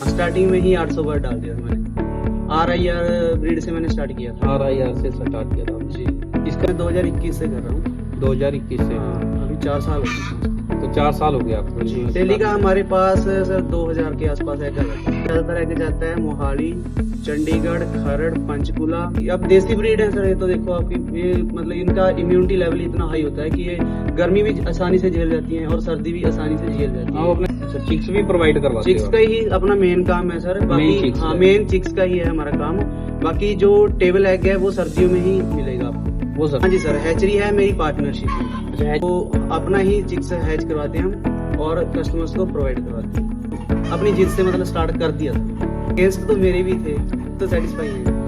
Starting में ही 800 बार डाल दिया था मैंने। RIR ब्रीड से मैंने स्टार्ट किया था। RIR से स्टार्ट किया था आपने? जी, इसका 2021 से कर रहा हूँ। 2021 से? हाँ, अभी 4 साल हो गए। तो 4 साल हो गए आपको? जी, डेली का हमारे पास सर 2000 के आसपास एग रहता है। ज्यादातर एग जाता है मोहाली, चंडीगढ़, खरड़, पंचकुला। अब देसी ब्रीड है सर, ये तो देखो आपकी ये मतलब इनका इम्यूनिटी लेवल इतना हाई होता है कि ये गर्मी भी आसानी से झेल जाती है और सर्दी भी आसानी से झेल जाती है। आप अपने चिक्स भी प्रोवाइड करवाते हो? चिक्स का ही अपना मेन काम है सर। बाकी हाँ, मेन चिक्स का ही है हमारा काम। बाकी जो टेबल एग है वो सर्दियों में ही मिलेगा आपको। वो सर? हाँ जी सर, हैचरी है मेरी पार्टनरशिप में, तो अपना ही चिक्स हैच करवाते हैं हम और कस्टमर्स को प्रोवाइड करवाते हैं। अपनी जिद से मतलब स्टार्ट कर दिया था। गेस्ट तो मेरे भी थे तो सेटिस्फाई है।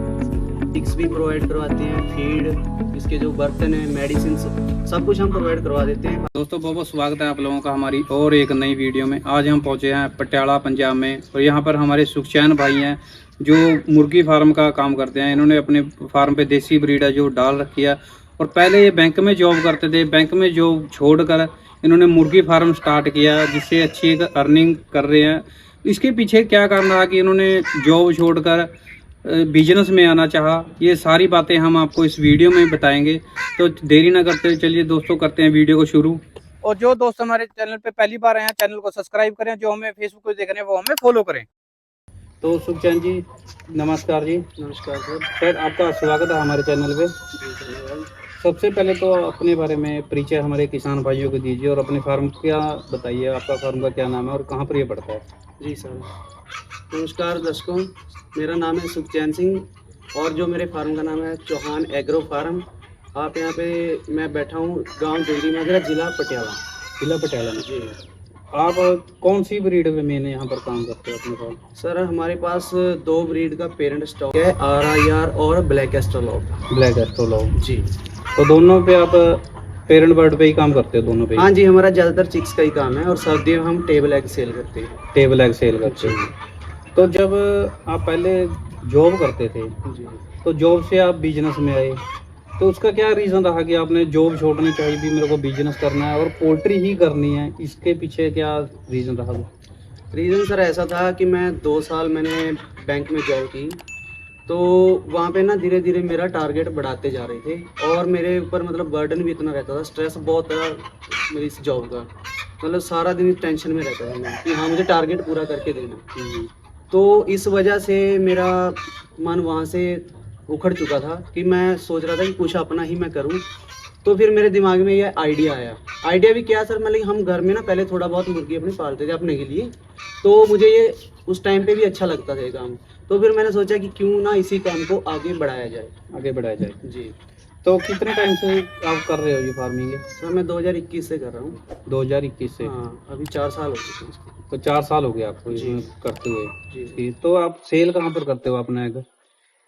चिक्स भी प्रोवाइड करवाते हैं, फीड, इसके जो बर्तन है, मेडिसिन, सब कुछ हम प्रोवाइड करवा देते हैं। दोस्तों बहुत बहुत स्वागत है आप लोगों का हमारी और एक नई वीडियो में। आज हम पहुंचे हैं पटियाला पंजाब में और यहाँ पर हमारे सुखचैन भाई हैं जो मुर्गी फार्म का काम करते हैं। इन्होंने अपने फार्म पे देसी ब्रीड है जो डाल रखी है और पहले ये बैंक में जॉब करते थे। बैंक में जॉब छोड़कर इन्होंने मुर्गी फार्म स्टार्ट किया जिससे अच्छी एक अर्निंग कर रहे हैं। इसके पीछे क्या कारण रहा कि इन्होंने जॉब छोड़कर बिजनेस में आना चाहा, ये सारी बातें हम आपको इस वीडियो में बताएंगे। तो देरी ना करते हुए चलिए दोस्तों करते हैं वीडियो को शुरू। और जो दोस्त हमारे चैनल पे पहली बार आए हैं चैनल को सब्सक्राइब करें, जो हमें फेसबुक पे देख रहे हैं वो हमें फॉलो करें। तो सुखचैन जी नमस्कार जी। नमस्कार सर। सर आपका स्वागत है हमारे चैनल पे। सबसे पहले तो अपने बारे में परिचय हमारे किसान भाइयों को दीजिए और अपने फार्म क्या बताइए, आपका फार्म का क्या नाम है और कहाँ पर ये पड़ता है? जी सर, नमस्कार दर्शकों, मेरा नाम है सुखचैन सिंह और जो मेरे फार्म का नाम है चौहान एग्रो फार्म। आप यहाँ पे मैं बैठा हूँ गांव डिंगरी मगरा, जिला पटियाला। जिला पटियाला में? जी। आप कौन सी ब्रीड में मेन यहाँ पर काम करते हो अपने पास? सर हमारे पास 2 ब्रीड का पेरेंट स्टॉक है, RIR और ब्लैक एस्ट्रोलॉग। ब्लैक एस्ट्रोलॉग जी। तो दोनों पे आप पेरेंट बर्ड पे ही काम करते हो? दोनों पे? हाँ जी, हमारा ज़्यादातर चिक्स का ही काम है और सर्दियों में हम टेबल एग सेल करते हैं। टेबल एग सेल करते हो? तो जब आप पहले जॉब करते थे जी। तो जॉब से आप बिजनेस में आए, तो उसका क्या रीज़न रहा कि आपने जॉब छोड़नी चाहिए भी, मेरे को बिजनेस करना है और पोल्ट्री ही करनी है? इसके पीछे क्या रीज़न रहा? रीज़न सर ऐसा था कि मैं 2 साल मैंने बैंक में जॉब की, तो वहाँ पे ना धीरे धीरे मेरा टारगेट बढ़ाते जा रहे थे और मेरे ऊपर मतलब बर्डन भी इतना रहता था, स्ट्रेस बहुत था मेरी इस जॉब का। मतलब सारा दिन टेंशन में रहता था मैं कि हाँ मुझे टारगेट पूरा करके देना। तो इस वजह से मेरा मन वहाँ से उखड़ चुका था कि मैं सोच रहा था कि कुछ अपना ही मैं करूँ। तो फिर मेरे दिमाग में ये आइडिया आया। आइडिया भी क्या सर, मतलब हम घर में ना पहले थोड़ा बहुत मुर्गी अपने पालते थे अपने के लिए, तो मुझे ये उस टाइम पे भी अच्छा लगता था ये काम। तो फिर मैंने सोचा कि क्यों ना इसी काम को आगे बढ़ाया जाए। आगे बढ़ाया जाए। जी। तो कितने टाइम से आप कर रहे हो ये फार्मिंग? सर मैं 2021 से कर रहा हूँ। 2021 से? हाँ, अभी 4 साल हो चुके हैं इसको। तो 4 साल हो गए आपको इसमें करते हुए? जी। तो आप सेल कहाँ पर करते हो अपना एग?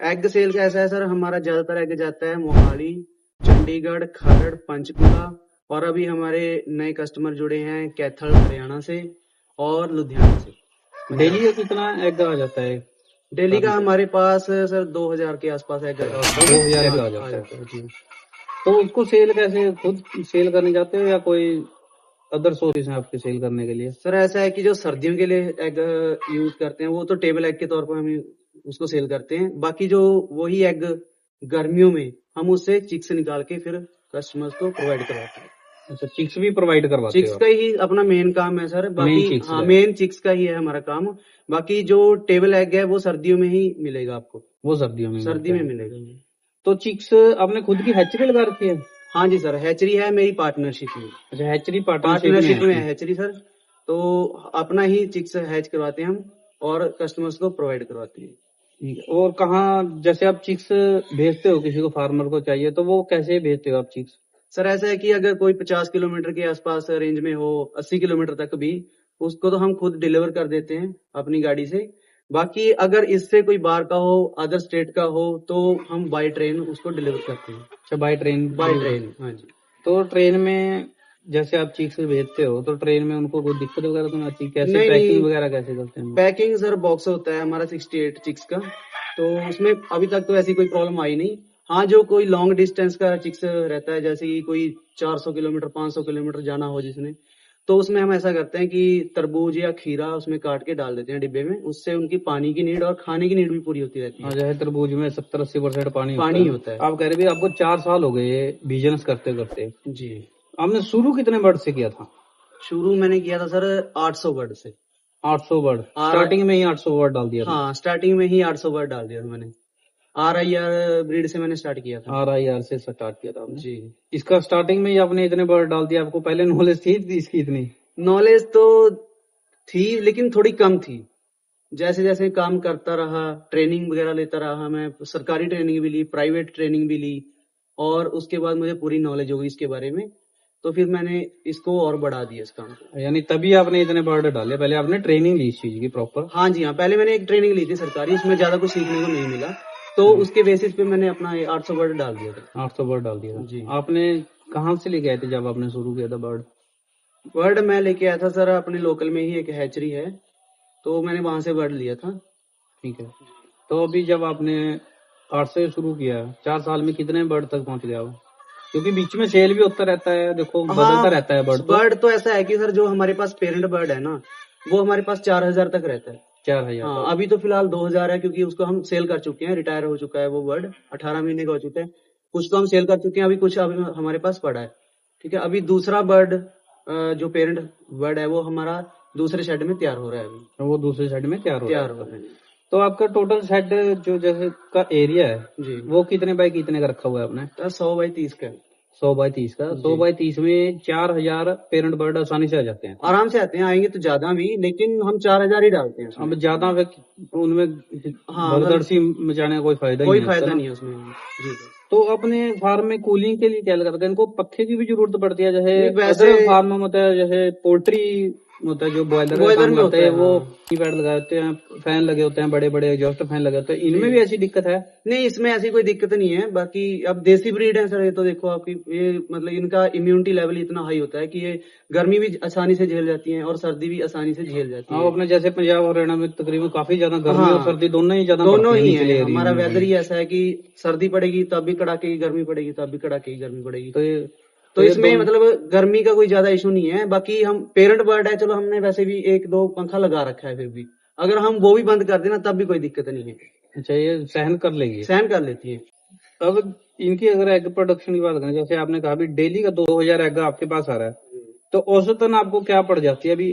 एग सेल का ऐसा है सर, हमारा ज्यादातर एग जाता है मोहाली, चंडीगढ़, खरड़, पंचकुला और अभी हमारे नए कस्टमर जुड़े हैं कैथल हरियाणा से और लुधियाना से। डेली का कितना एग आ जाता है? डेली का हमारे पास सर 2000 के आसपास एग आता है। 2000 का आ जाता है जी। तो उसको सेल कैसे, खुद सेल करने जाते हो या कोई अदर सोर्सेज हैं आपके सेल करने के लिए? सर ऐसा है कि जो सर्दियों के लिए एग यूज करते हैं वो तो टेबल एग के तौर पर हम उसको सेल करते हैं। बाकी जो वही एग गर्मियों में हम उससे चिक्स निकाल के फिर कस्टमर्स को प्रोवाइड करवाते हैं। अच्छा, चिक्स भी प्रोवाइड करवाते चिक्स हो? का ही अपना मेन काम है सर। बाकी हाँ, मेन चिक्स का ही है हमारा काम। बाकी जो टेबल एग है वो सर्दियों में ही मिलेगा आपको। वो सर्दियों में? सर्दी में मिलेगा। तो चिक्स आपने खुद की हैचरी लगा रखी है? हाँ जी सर, हैचरी है मेरी पार्टनरशिप में। अच्छा, हैचरी पार्टनरशिप में है हैचरी सर। तो अपना ही चिक्स हैच करवाते हैं हम और कस्टमर्स को प्रोवाइड करवाते हैं। ठीक है। और कहाँ जैसे आप चिक्स भेजते हो, किसी को फार्मर को चाहिए तो वो कैसे भेजते हो आप चिक्स? सर ऐसा है कि अगर कोई 50 किलोमीटर के आसपास रेंज में हो, 80 किलोमीटर तक भी, उसको तो हम खुद डिलीवर कर देते हैं अपनी गाड़ी से। बाकी अगर इससे कोई बाहर का हो, अदर स्टेट का हो, तो हम बाय ट्रेन उसको डिलीवर करते हैं। अच्छा, बाय ट्रेन? बाय ट्रेन, हाँ जी। तो ट्रेन में जैसे आप चिक्स भेजते हो तो ट्रेन में उनको कोई दिक्कत वगैरह तो नहीं आती? कैसे नहीं, पैकिंग वगैरह कैसे करते हैं? पैकिंग सर बॉक्स होता है हमारा 68 चिक्स का, तो उसमें अभी तक तो ऐसी कोई प्रॉब्लम आई नहीं। हाँ, जो कोई लॉन्ग डिस्टेंस का चिक्स रहता है, जैसे कि कोई 400 किलोमीटर 500 किलोमीटर जाना हो जिसने, तो उसमें हम ऐसा करते हैं कि तरबूज या खीरा उसमें काट के डाल देते हैं डिब्बे में, उससे उनकी पानी की नीड और खाने की नीड भी पूरी होती रहती हाँ, है। जैसे तरबूज में 70-80% पानी पानी होता है। होता है। आप कह रहे भी आपको 4 साल हो गए ये बिजनेस करते करते। जी। आपने शुरू कितने बर्ड से किया था? शुरू मैंने किया था सर 800 बर्ड से। 800 बर्ड और स्टार्टिंग में ही 800 बर्ड डाल दिया था? हाँ, स्टार्टिंग में ही 800 बर्ड डाल दिया था मैंने। RIR ब्रीड से मैंने स्टार्ट किया था। RIR से स्टार्ट किया था आपने? जी। इसका स्टार्टिंग में ही आपने इतने बर्ड डाल दिया, आपको पहले नॉलेज थी इसकी इतनी? नॉलेज तो थी लेकिन थोड़ी कम थी। जैसे जैसे काम करता रहा, ट्रेनिंग वगैरह लेता रहा, मैं सरकारी ट्रेनिंग भी ली, प्राइवेट ट्रेनिंग भी ली, और उसके बाद मुझे पूरी नॉलेज हो गई इसके बारे में, तो फिर मैंने इसको और बढ़ा दिया इस काम को। यानी तभी आपने इतने बर्ड डाले, पहले आपने ट्रेनिंग ली इस चीज की प्रॉपर? हाँ जी, हाँ, पहले मैंने एक ट्रेनिंग ली थी सरकारी, उसमें ज्यादा कुछ सीखने को नहीं मिला, तो उसके बेसिस पे मैंने अपना 800 बर्ड डाल दिया था। 800 बर्ड डाल दिया था जी। आपने? कहाँ से लेके आए थे जब आपने शुरू किया था बर्ड? बर्ड मैं लेके आया था सर, अपने लोकल में ही एक हैचरी है, तो मैंने वहां से बर्ड लिया था। ठीक है। तो अभी जब आपने 8 से शुरू किया, 4 साल में कितने बर्ड तक पहुंच गया आप? क्योंकि बीच में सेल भी होता रहता है, देखो बदलता रहता है बर्ड। बर्ड तो ऐसा है कि सर जो हमारे पास पेरेंट बर्ड है ना, वो हमारे पास 4000 तक रहता है। 4000? हाँ, अभी तो फिलहाल 2000 है, क्योंकि उसको हम सेल कर चुके हैं, रिटायर हो चुका है वो बर्ड, 18 महीने का हो चुका है। कुछ तो हम सेल कर चुके हैं, अभी कुछ अभी हमारे पास पड़ा है। ठीक है, अभी दूसरा बर्ड जो पेरेंट बर्ड है वो हमारा दूसरे शेड में तैयार हो रहा है अभी। तो वो दूसरे साइड में तैयार हो तैयार हो रहा है। तो आपका टोटल शेड जो जैसे का एरिया है जी। वो कितने बाय कितने का रखा हुआ है आपने? 100 बाई 30 का है। 100 बाय 30 का। 100 बाय 30 में 4000 पेरेंट बर्ड आसानी से आ जाते हैं? आराम से आते हैं, आएंगे तो ज्यादा भी, लेकिन हम 4000 ही डालते हैं उसमें। अब ज्यादा उनमें हाँ, भगदड़ मचाने का कोई फायदा कोई नहीं फायदा है नहीं है उसमें। जी। तो अपने फार्म में कूलिंग के लिए क्या करते हैं? इनको पत्खे की भी जरूरत पड़ती है? जैसे वैसे अदर फार्म में होता है, जैसे पोल्ट्री होता है जो बॉयलर का काम में करते होता हैं, है, वो हाँ। पैड लगाए होते हैं, फैन लगे होते हैं, बड़े बड़े एग्जॉस्ट फैन लगे होते हैं, इनमें भी ऐसी दिक्कत है? नहीं, इसमें ऐसी कोई दिक्कत नहीं है। बाकी अब देसी ब्रीड है सर, ये तो देखो आपकी, ये मतलब इनका इम्यूनिटी लेवल इतना हाई होता है कि ये गर्मी भी आसानी से झेल जाती है और सर्दी भी आसानी से झेल जाती है। अपने जैसे पंजाब हरियाणा में तकरीबन काफी ज्यादा गर्मी हाँ, और सर्दी दोनों ही ज्यादा दोनों पड़ती ही निचले है। एरिया हमारा में। वेदर ही ऐसा है कि सर्दी पड़ेगी तब भी कड़ाके की गर्मी पड़ेगी, तब भी कड़ाके की गर्मी पड़ेगी। तो ये इसमें मतलब गर्मी का कोई ज्यादा इशू नहीं है। बाकी हम पेरेंट बर्ड है, चलो हमने वैसे भी 1-2 पंखा लगा रखा है, फिर भी अगर हम वो भी बंद कर देना तब भी कोई दिक्कत नहीं है। अच्छा, ये सहन कर लेगी? सहन कर लेती है। अब इनकी अगर एग प्रोडक्शन की बात करें, जैसे आपने कहा अभी डेली का 2000 एग आपके पास आ रहा है, तो औसतन आपको क्या पड़ जाती है? अभी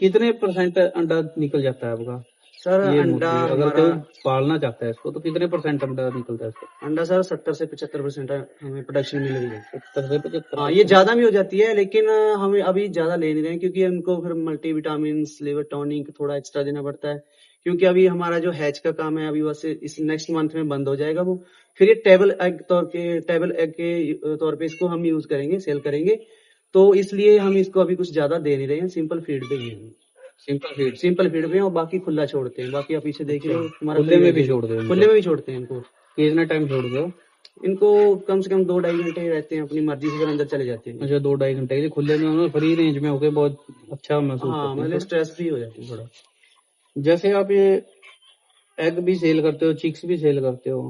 कितने % अंडा निकल जाता है आपका? सर ये अंडा अगर कोई पालना चाहता है इसको, तो कितने % अंडा निकलता है इसको? अंडा सर 70 से 75% हमें प्रोडक्शन मिल रही है। 70 से 75? हाँ, ये ज्यादा भी हो जाती है, लेकिन हमें अभी ज्यादा ले नहीं रहे हैं, क्योंकि हमको फिर मल्टीविटामिन, लिवर टॉनिक थोड़ा एक्स्ट्रा देना पड़ता है, क्योंकि अभी हमारा जो हैच का काम है अभी बस इस नेक्स्ट मंथ में बंद हो जाएगा वो। फिर ये टेबल एग के तौर पे इसको हम यूज करेंगे, सेल करेंगे, तो इसलिए हम इसको अभी कुछ ज्यादा दे नहीं रहे हैं, सिंपल फीड पे ही है। सिंपल फीड पे, और बाकी खुला छोड़ते हैं। बाकी आप पीछे देख रहे हो हमारा खुले में भी छोड़ दो? खुले में भी छोड़ते हैं इनको। कितना टाइम छोड़ दो इनको? कम से कम 2-2.5 घंटे रहते हैं, अपनी मर्जी से फिर अंदर चले जाते हैं। अच्छा, 2-2.5 घंटे के लिए खुले में फ्री रेंज में होके बहुत अच्छा महसूस हाँ, करते हैं। मतलब स्ट्रेस फ्री हो जाती है थोड़ा। जैसे आप ये एग भी सेल करते हो, चिक्स भी सेल करते हो,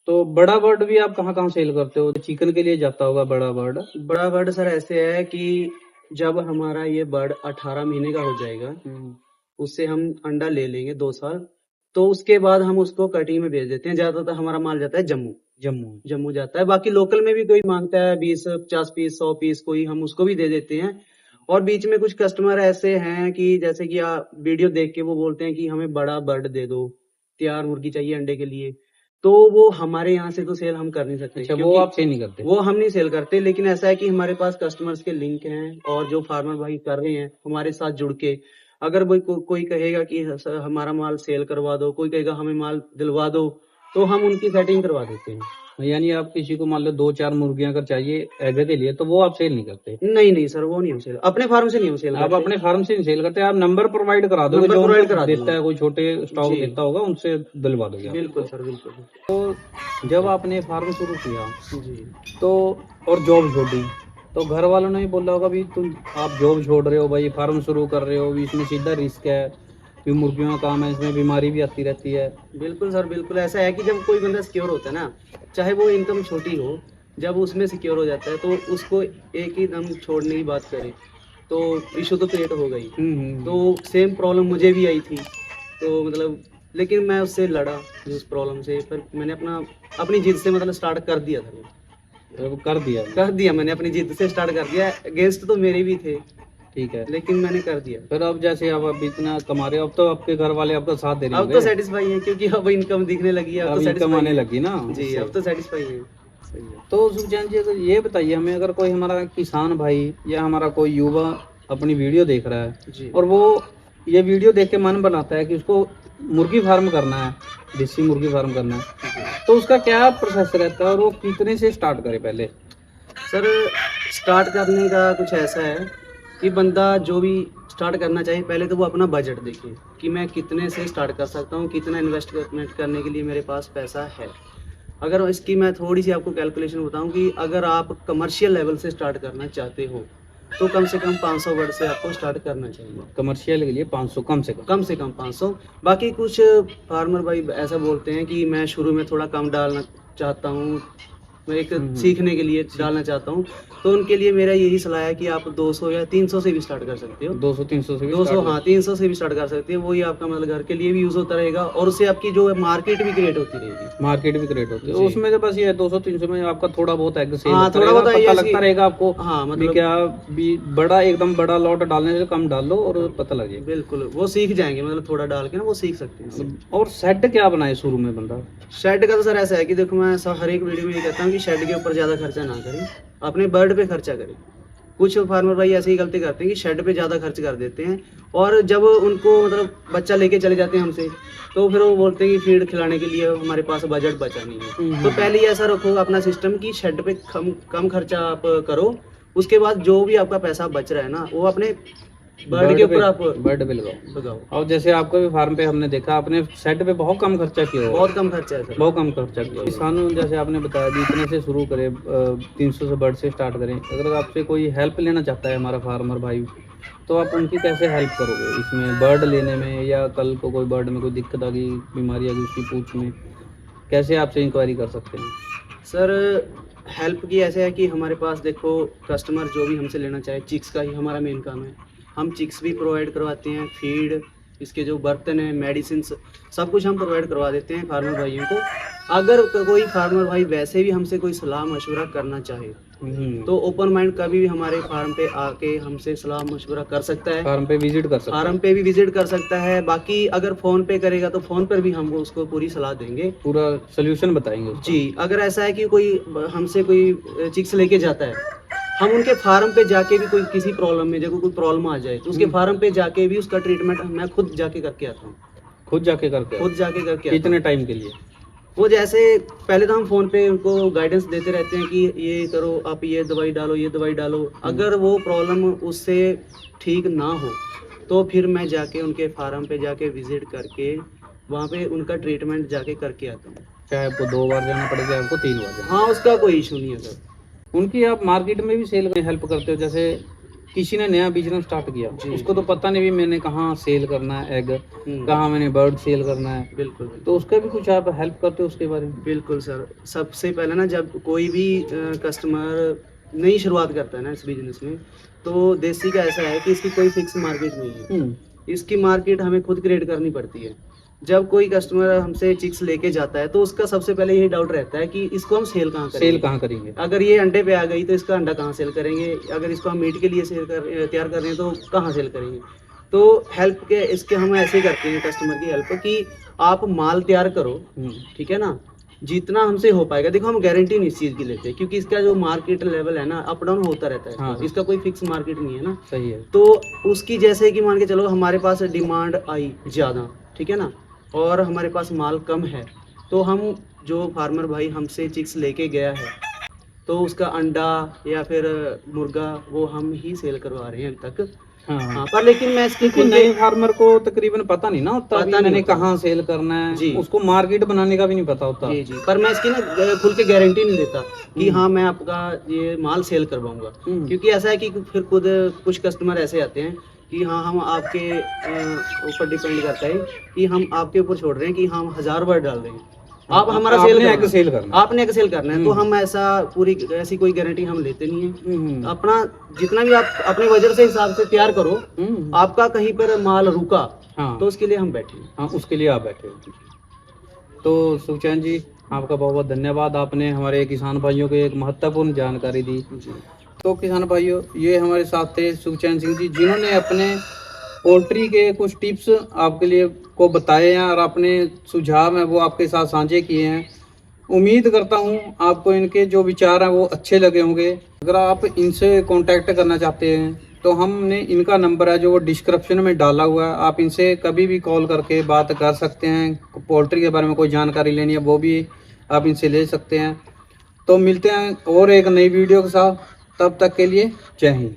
तो बड़ा बर्ड भी आप कहाँ कहाँ सेल करते हो? चिकन के लिए जाता होगा बड़ा बर्ड? बड़ा बर्ड सर ऐसे है कि जब हमारा ये बर्ड 18 महीने का हो जाएगा, उससे हम अंडा ले लेंगे 2 साल, तो उसके बाद हम उसको कटिंग में भेज देते हैं। ज्यादातर हमारा माल जाता है जम्मू जाता है। बाकी लोकल में भी कोई मांगता है 20-50 पीस, 100 पीस, कोई हम उसको भी दे देते हैं। और बीच में कुछ कस्टमर ऐसे हैं कि जैसे कि आप वीडियो देख के वो बोलते हैं कि हमें बड़ा बर्ड दे दो, तैयार मुर्गी चाहिए अंडे के लिए, तो वो हमारे यहाँ से तो सेल हम कर नहीं सकते। अच्छा, वो आप सेल नहीं करते? वो हम नहीं सेल करते, लेकिन ऐसा है कि हमारे पास कस्टमर्स के लिंक हैं, और जो फार्मर भाई कर रहे हैं हमारे साथ जुड़ के, अगर कोई कहेगा कि हमारा माल सेल करवा दो, कोई कहेगा हमें माल दिलवा दो, तो हम उनकी सेटिंग करवा देते हैं। यानी आप किसी को मान लो 2-4 मुर्गियां अगर चाहिए एग के लिए, तो वो आप सेल नहीं करते? नहीं सर, वो नहीं हम सेल, अपने फार्म से नहीं हम सेल करते। आप अपने फार्म से नहीं सेल करते, आप नंबर प्रोवाइड करा दो, जो प्रोवाइड करा देता है, कोई छोटे स्टॉक देता होगा, उनसे दिलवा दोगे? बिल्कुल सर, बिल्कुल। तो जब आपने फार्म शुरू किया जी, तो और जॉब छोड़ी, तो घर वालों ने भी बोला होगा भी तुम आप जॉब छोड़ रहे हो भाई, फार्म शुरू कर रहे हो, इसमें सीधा रिस्क है, फिर मुर्गियों का काम है, इसमें बीमारी भी आती रहती है। बिल्कुल सर, बिल्कुल ऐसा है कि जब कोई बंदा सिक्योर होता है ना, चाहे वो इनकम छोटी हो, जब उसमें सिक्योर हो जाता है तो उसको एक ही दम छोड़ने की बात करे, तो इशू तो क्रिएट हो गई। तो सेम प्रॉब्लम मुझे भी आई थी, तो मतलब लेकिन मैं उससे लड़ा उस प्रॉब्लम से, पर मैंने अपनी जिद से मतलब स्टार्ट कर दिया था। कर दिया मैंने अपनी जिद से स्टार्ट कर दिया। अगेंस्ट तो मेरे भी थे, ठीक है, लेकिन मैंने कर दिया। फिर अब जैसे अब इतना कमा रहे हो, अब तो आपके घर वाले आपका साथ दे रहे अब तो सेटिस्फाई है, क्योंकि अब इनकम दिखने लगी है, अब तो इनकम satisfy आने है। लगी ना जी, अब तो सेटिस्फाई है। सही है। तो सुखचैन जी, अगर ये बताइए हमें, अगर कोई हमारा किसान भाई या हमारा कोई युवा अपनी वीडियो देख रहा है जी और वो ये वीडियो देख के मन बनाता है कि उसको मुर्गी फार्म करना है, देसी मुर्गी फार्म करना है, तो उसका क्या प्रोसेस रहता है और वो कितने से स्टार्ट करे पहले? सर, स्टार्ट करने का कुछ ऐसा है कि बंदा जो भी स्टार्ट करना चाहिए, पहले तो वो अपना बजट देखे कि मैं कितने से स्टार्ट कर सकता हूँ, कितना इन्वेस्टमेंट करने के लिए मेरे पास पैसा है। अगर इसकी मैं थोड़ी सी आपको कैलकुलेशन बताऊं कि अगर आप कमर्शियल लेवल से स्टार्ट करना चाहते हो तो कम से कम 500 वर्ड से आपको स्टार्ट करना चाहिए। कमर्शियल के लिए 500 कम से कम 500। बाकी कुछ फार्मर भाई ऐसा बोलते हैं कि मैं शुरू में थोड़ा कम डालना चाहता हूँ, मैं एक सीखने के लिए डालना चाहता हूँ, तो उनके लिए मेरा यही सलाह है कि आप 200 या 300 से भी स्टार्ट कर सकते हो। 200-300 से भी 200, हाँ 300 से भी स्टार्ट कर सकते हैं। वही आपका मतलब घर के लिए भी यूज़ होता रहेगा और उससे आपकी जो मार्केट भी क्रिएट होती रहेगी। मार्केट भी क्रिएट होती है, जी। उसमें तो बस ये 200-300 में आपका थोड़ा बहुत एग सेल हाँ, थोड़ा बहुत पता ऐसी- लगता रहेगा आपको। हाँ भी मतलब क्या भी बड़ा एकदम बड़ा लॉट डालने से कम डाल लो और पता लग जाएगा। बिल्कुल वो सीख जाएंगे, मतलब थोड़ा डाल के ना वो सीख सकते हैं। और सेट क्या बनाए शुरू में बंदा? शेड का तो सर ऐसा है कि देखो, मैं हर एक वीडियो में ये कहता हूँ कि शेड के ऊपर ज़्यादा खर्चा ना करें, अपने बर्ड पे खर्चा करें। कुछ फार्मर भाई ऐसे ही गलती करते हैं कि शेड पे ज़्यादा खर्च कर देते हैं, और जब उनको मतलब बच्चा लेके चले जाते हैं हमसे, तो फिर वो बोलते हैं कि फीड खिलाने के लिए हमारे पास बजट बचा नहीं है। तो पहले ही ऐसा रखो अपना सिस्टम कि शेड पे कम खर्चा आप करो, उसके बाद जो भी आपका पैसा बच रहा है ना वो अपने बर्ड के ऊपर आप बर्ड पे लगाओ। लगाओ। और जैसे आपके भी फार्म पे हमने देखा, आपने सेट पे बहुत कम खर्चा किया होगा। बहुत कम खर्चा है सर। बहुत कम खर्चा किया। किसानों जैसे आपने बताया भी इतने से शुरू करें, 300 से बर्ड से स्टार्ट करें। अगर आपसे कोई हेल्प लेना चाहता है हमारा फार्मर भाई, तो आप उनकी कैसे हेल्प करोगे इसमें, बर्ड लेने में, या कल को कोई बर्ड में कोई दिक्कत आ गई, बीमारी आ गई उसकी पूंछ में, कैसे आपसे इंक्वायरी कर सकते हैं? सर, हेल्प की ऐसे है कि हमारे पास देखो कस्टमर जो भी हमसे लेना चाहे, चिक्स का ही हमारा मेन काम है। हम चिक्स भी प्रोवाइड करवाते हैं, फीड, इसके जो बर्तन हैं, मेडिसिन, सब कुछ हम प्रोवाइड करवा देते हैं फार्मर भाइयों को। अगर कोई फार्मर भाई वैसे भी हमसे कोई सलाह मशवरा करना चाहे तो ओपन माइंड कभी भी हमारे फार्म पे आके हमसे सलाह मशवरा कर सकता है। फार्म पे विजिट कर सकते हैं। फार्म पे भी विजिट कर सकता है। बाकी अगर फ़ोन पे करेगा तो फ़ोन पर भी हम उसको पूरी सलाह देंगे, पूरा सोल्यूशन बताएंगे उसका। जी। अगर ऐसा है कि कोई हमसे कोई चिक्स लेके जाता है, हम उनके फार्म पे जाके भी कोई किसी प्रॉब्लम में, जब कोई प्रॉब्लम आ जाए तो उसके फार्म पे जाके भी उसका ट्रीटमेंट मैं खुद जाके करके आता हूँ। खुद जाके करके? खुद जाके करके आता हूँ। कितने टाइम के लिए? वो जैसे पहले तो हम फ़ोन पे उनको गाइडेंस देते रहते हैं कि ये करो, आप ये दवाई डालो, ये दवाई डालो। अगर वो प्रॉब्लम उससे ठीक ना हो तो फिर मैं जाके उनके फार्म पे जाके विजिट करके वहाँ पे उनका ट्रीटमेंट जाके करके आता हूँ। चाहे आपको 2 बार जाना पड़े, चाहे आपको 3 बार जाना। हाँ, उसका कोई इशू नहीं है सर। उनकी आप मार्केट में भी सेल में हेल्प करते हो? जैसे किसी ने नया बिजनेस स्टार्ट किया, जी। उसको तो पता नहीं भी मैंने कहाँ सेल करना है एग, कहाँ मैंने बर्ड सेल करना है, बिल्कुल तो उसका भी कुछ आप हेल्प करते हो उसके बारे में? बिल्कुल सर। सबसे पहले ना, जब कोई भी कस्टमर नई शुरुआत करता है ना इस बिजनेस में, तो देसी का ऐसा है कि इसकी कोई फिक्स मार्केट नहीं है। इसकी मार्केट हमें खुद क्रिएट करनी पड़ती है। जब कोई कस्टमर हमसे चिक्स लेके जाता है तो उसका सबसे पहले यही डाउट रहता है कि इसको हम सेल कहाँ करेंगे। सेल कहाँ करेंगे? अगर ये अंडे पे आ गई तो इसका अंडा कहाँ सेल करेंगे, अगर इसको हम मीट के लिए तैयार कर रहे हैं तो कहाँ सेल करेंगे। तो हेल्प के इसके हम ऐसे करते हैं कस्टमर की हेल्प कि आप माल तैयार करो, ठीक है ना, जितना हमसे हो पाएगा। देखो, हम गारंटी नहीं इस चीज़ की लेते क्योंकि इसका जो मार्केट लेवल है ना, अप डाउन होता रहता है। हाँ। इसका कोई फिक्स मार्केट नहीं है ना। सही है। तो उसकी जैसे कि मान के चलो हमारे पास डिमांड आई ज़्यादा, ठीक है ना, और हमारे पास माल कम है, तो हम जो फार्मर भाई हमसे चिक्स लेके गया है तो उसका अंडा या फिर मुर्गा वो हम ही सेल करवा रहे हैं अभी तक। हाँ, पर लेकिन मैं इसकी क्योंकि नए फार्मर को तकरीबन पता नहीं ना होता, पता मैंने नहीं होता। कहाँ सेल करना है, जी। उसको मार्केट बनाने का भी नहीं पता होता। जी, पर मैं इसकी ना खुल के गारंटी नहीं देता कि हाँ मैं आपका ये माल सेल करवाऊंगा, क्योंकि ऐसा है कि फिर खुद कुछ कस्टमर ऐसे आते हैं कि हाँ हम आपके ऊपर डिपेंड करता है कि हम आपके ऊपर छोड़ रहे हैं कि हम 1000 बार डाल रहे हैं, आप हमारा सेल आपने करना एक सेल करना। आपने एक सेल करना है, तो हम ऐसी कोई गारंटी हम लेते नहीं है। अपना जितना भी आप अपने बजट से हिसाब से तैयार करो, आपका कहीं पर माल रुका हाँ तो उसके लिए हम बैठे हैं। हाँ, उसके लिए आप बैठे हो। तो सुखचैन जी, आपका बहुत बहुत धन्यवाद, आपने हमारे किसान भाइयों को एक महत्वपूर्ण जानकारी दी। तो किसान भाइयों, ये हमारे साथ थे सुखचैन सिंह जी, जिन्होंने अपने पोल्ट्री के कुछ टिप्स आपके लिए को बताए हैं और अपने सुझाव हैं वो आपके साथ साझे किए हैं। उम्मीद करता हूँ आपको इनके जो विचार हैं वो अच्छे लगे होंगे। अगर आप इनसे कांटेक्ट करना चाहते हैं तो हमने इनका नंबर है जो वो डिस्क्रिप्शन में डाला हुआ है, आप इनसे कभी भी कॉल करके बात कर सकते हैं। पोल्ट्री के बारे में कोई जानकारी लेनी है वो भी आप इनसे ले सकते हैं। तो मिलते हैं और एक नई वीडियो के साथ, तब तक के लिए जय हिंद।